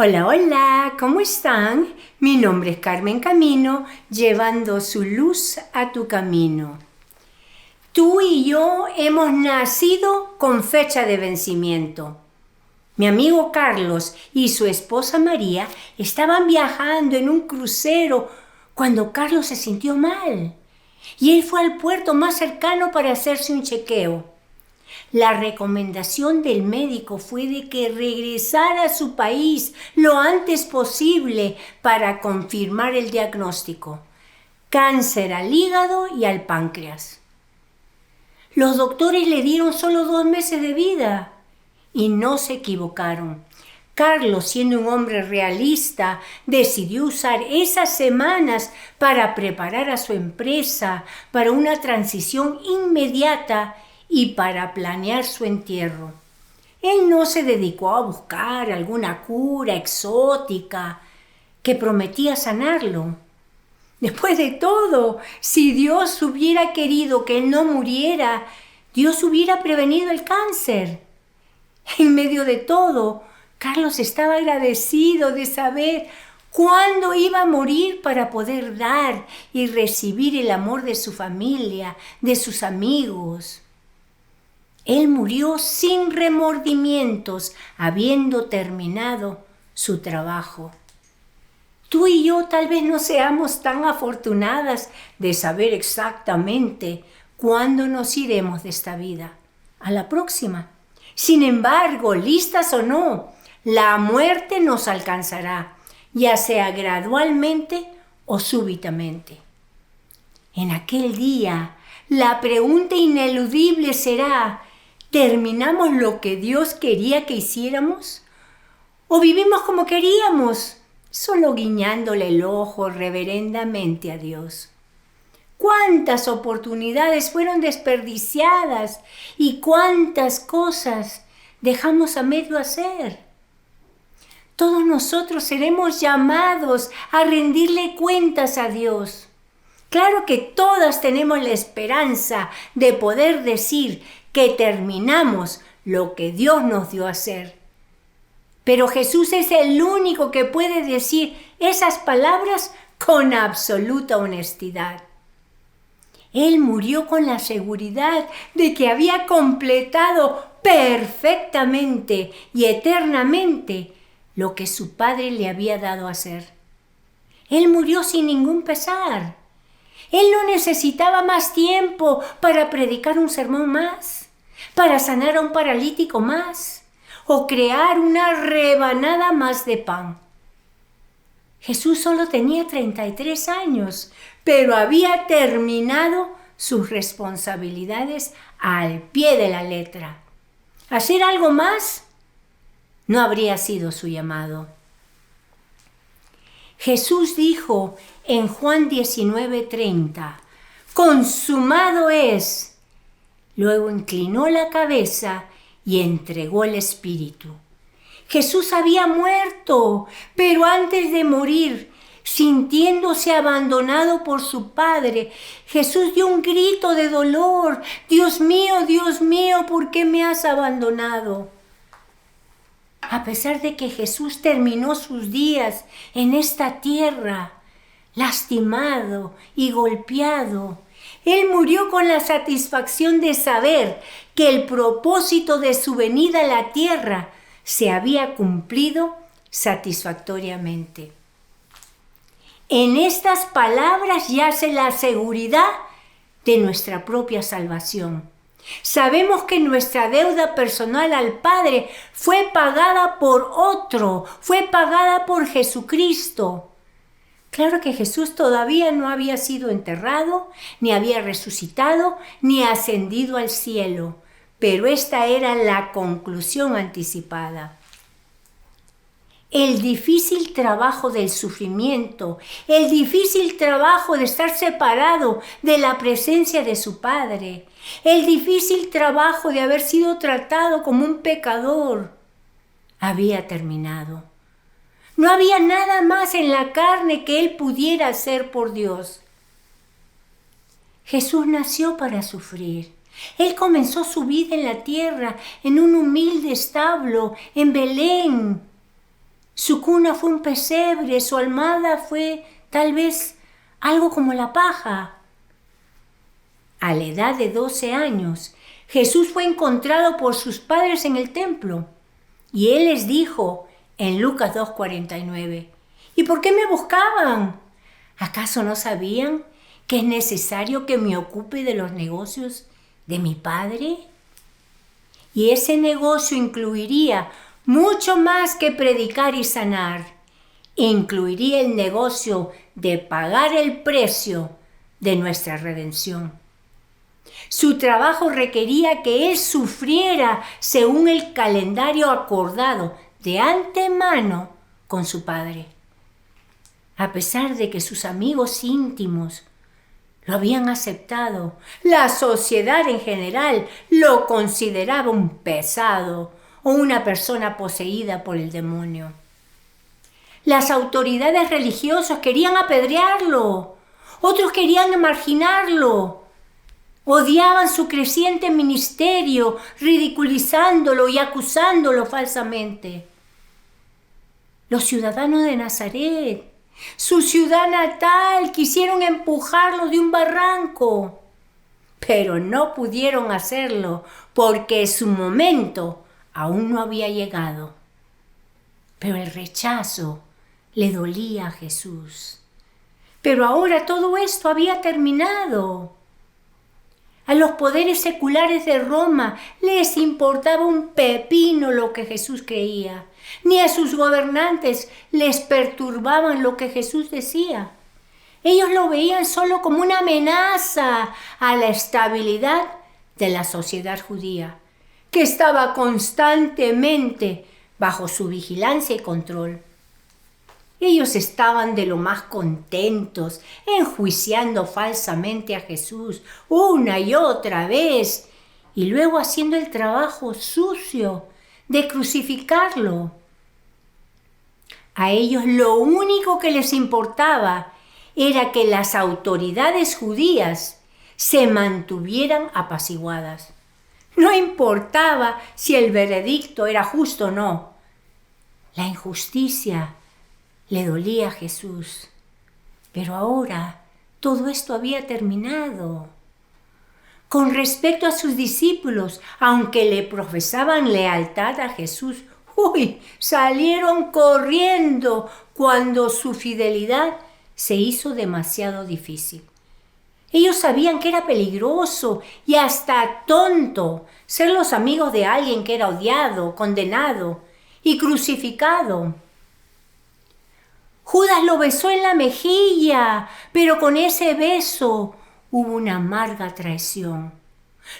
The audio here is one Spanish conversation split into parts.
Hola, hola, ¿cómo están? Mi nombre es Carmen Camino, llevando su luz a tu camino. Tú y yo hemos nacido con fecha de vencimiento. Mi amigo Carlos y su esposa María estaban viajando en un crucero cuando Carlos se sintió mal y él fue al puerto más cercano para hacerse un chequeo. La recomendación del médico fue de que regresara a su país lo antes posible para confirmar el diagnóstico: cáncer al hígado y al páncreas. Los doctores le dieron solo 2 meses de vida y no se equivocaron. Carlos, siendo un hombre realista, decidió usar esas semanas para preparar a su empresa para una transición inmediata y para planear su entierro. Él no se dedicó a buscar alguna cura exótica que prometía sanarlo. Después de todo, si Dios hubiera querido que él no muriera, Dios hubiera prevenido el cáncer. En medio de todo, Carlos estaba agradecido de saber cuándo iba a morir para poder dar y recibir el amor de su familia, de sus amigos. Él murió sin remordimientos, habiendo terminado su trabajo. Tú y yo tal vez no seamos tan afortunadas de saber exactamente cuándo nos iremos de esta vida. A la próxima. Sin embargo, listas o no, la muerte nos alcanzará, ya sea gradualmente o súbitamente. En aquel día, la pregunta ineludible será: ¿terminamos lo que Dios quería que hiciéramos? ¿O vivimos como queríamos, solo guiñándole el ojo reverendamente a Dios? ¿Cuántas oportunidades fueron desperdiciadas y cuántas cosas dejamos a medio hacer? Todos nosotros seremos llamados a rendirle cuentas a Dios. Claro que todas tenemos la esperanza de poder decir que terminamos lo que Dios nos dio a hacer. Pero Jesús es el único que puede decir esas palabras con absoluta honestidad. Él murió con la seguridad de que había completado perfectamente y eternamente lo que su Padre le había dado a hacer. Él murió sin ningún pesar. Él no necesitaba más tiempo para predicar un sermón más, para sanar a un paralítico más o crear una rebanada más de pan. Jesús solo tenía 33 años, pero había terminado sus responsabilidades al pie de la letra. ¿Hacer algo más? No habría sido su llamado. Jesús dijo en Juan 19:30, «Consumado es». Luego inclinó la cabeza y entregó el espíritu. Jesús había muerto, pero antes de morir, sintiéndose abandonado por su Padre, Jesús dio un grito de dolor: Dios mío, ¿por qué me has abandonado? A pesar de que Jesús terminó sus días en esta tierra, lastimado y golpeado, Él murió con la satisfacción de saber que el propósito de su venida a la tierra se había cumplido satisfactoriamente. En estas palabras yace la seguridad de nuestra propia salvación. Sabemos que nuestra deuda personal al Padre fue pagada por otro, fue pagada por Jesucristo. Claro que Jesús todavía no había sido enterrado, ni había resucitado, ni ascendido al cielo, pero esta era la conclusión anticipada. El difícil trabajo del sufrimiento, el difícil trabajo de estar separado de la presencia de su Padre, el difícil trabajo de haber sido tratado como un pecador, había terminado. No había nada más en la carne que Él pudiera hacer por Dios. Jesús nació para sufrir. Él comenzó su vida en la tierra, en un humilde establo, en Belén. Su cuna fue un pesebre, su almohada fue tal vez algo como la paja. A la edad de 12 años, Jesús fue encontrado por sus padres en el templo. Y él les dijo en Lucas 2:49, ¿y por qué me buscaban? ¿Acaso no sabían que es necesario que me ocupe de los negocios de mi Padre? Y ese negocio incluiría mucho más que predicar y sanar. Incluiría el negocio de pagar el precio de nuestra redención. Su trabajo requería que él sufriera según el calendario acordado de antemano con su Padre. A pesar de que sus amigos íntimos lo habían aceptado, la sociedad en general lo consideraba un pesado o una persona poseída por el demonio. Las autoridades religiosas querían apedrearlo, otros querían marginarlo, odiaban su creciente ministerio, ridiculizándolo y acusándolo falsamente. Los ciudadanos de Nazaret, su ciudad natal, quisieron empujarlo de un barranco, pero no pudieron hacerlo porque su momento aún no había llegado. Pero el rechazo le dolía a Jesús. Pero ahora todo esto había terminado. A los poderes seculares de Roma les importaba un pepino lo que Jesús creía. Ni a sus gobernantes les perturbaban lo que Jesús decía. Ellos lo veían solo como una amenaza a la estabilidad de la sociedad judía, que estaba constantemente bajo su vigilancia y control. Ellos estaban de lo más contentos, enjuiciando falsamente a Jesús una y otra vez, y luego haciendo el trabajo sucio de crucificarlo. A ellos lo único que les importaba era que las autoridades judías se mantuvieran apaciguadas. No importaba si el veredicto era justo o no. La injusticia le dolía a Jesús. Pero ahora todo esto había terminado. Con respecto a sus discípulos, aunque le profesaban lealtad a Jesús, salieron corriendo cuando su fidelidad se hizo demasiado difícil. Ellos sabían que era peligroso y hasta tonto ser los amigos de alguien que era odiado, condenado y crucificado. Judas lo besó en la mejilla, pero con ese beso hubo una amarga traición.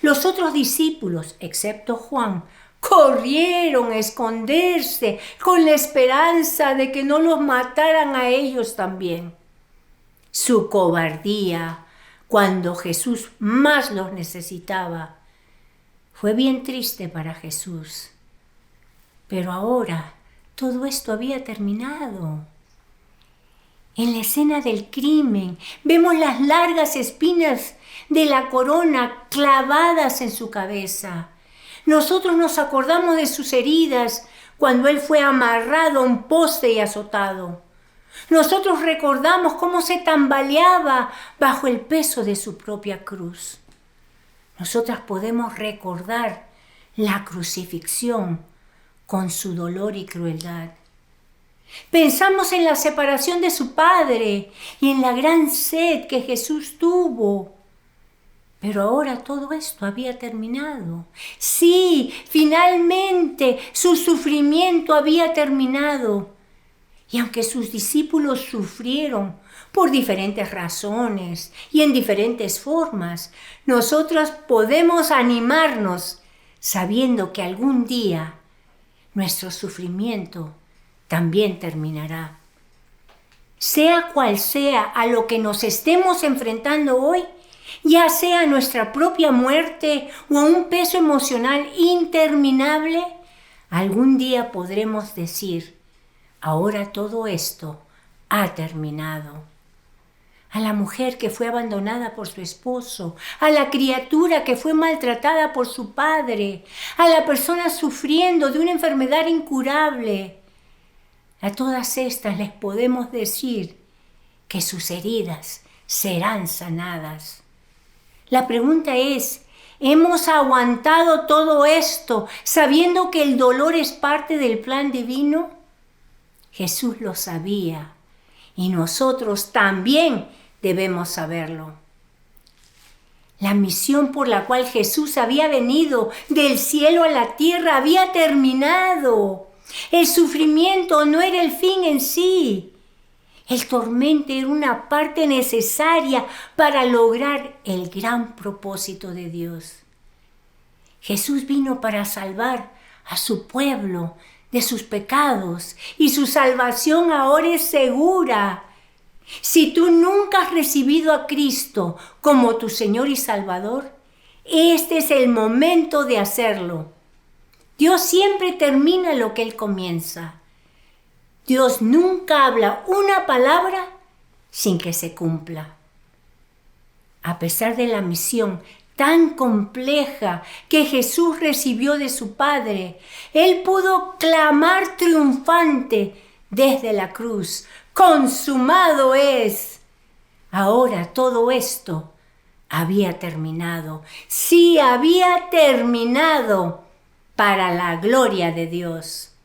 Los otros discípulos, excepto Juan, corrieron a esconderse con la esperanza de que no los mataran a ellos también. Su cobardía, cuando Jesús más los necesitaba, fue bien triste para Jesús. Pero ahora todo esto había terminado. En la escena del crimen vemos las largas espinas de la corona clavadas en su cabeza. Nosotros nos acordamos de sus heridas cuando él fue amarrado a un poste y azotado. Nosotros recordamos cómo se tambaleaba bajo el peso de su propia cruz. Nosotras podemos recordar la crucifixión con su dolor y crueldad. Pensamos en la separación de su Padre y en la gran sed que Jesús tuvo. Pero ahora todo esto había terminado. Sí, finalmente su sufrimiento había terminado. Y aunque sus discípulos sufrieron por diferentes razones y en diferentes formas, nosotros podemos animarnos sabiendo que algún día nuestro sufrimiento también terminará. Sea cual sea a lo que nos estemos enfrentando hoy, ya sea nuestra propia muerte o un peso emocional interminable, algún día podremos decir: ahora todo esto ha terminado. A la mujer que fue abandonada por su esposo, a la criatura que fue maltratada por su padre, a la persona sufriendo de una enfermedad incurable, A todas estas les podemos decir que sus heridas serán sanadas. La pregunta es, ¿hemos aguantado todo esto sabiendo que el dolor es parte del plan divino? Jesús lo sabía y nosotros también debemos saberlo. La misión por la cual Jesús había venido del cielo a la tierra había terminado. El sufrimiento no era el fin en sí. El tormento era una parte necesaria para lograr el gran propósito de Dios. Jesús vino para salvar a su pueblo de sus pecados y su salvación ahora es segura. Si tú nunca has recibido a Cristo como tu Señor y Salvador, este es el momento de hacerlo. Dios siempre termina lo que Él comienza. Dios nunca habla una palabra sin que se cumpla. A pesar de la misión tan compleja que Jesús recibió de su Padre, Él pudo clamar triunfante desde la cruz: ¡consumado es! Ahora todo esto había terminado. Sí, había terminado para la gloria de Dios.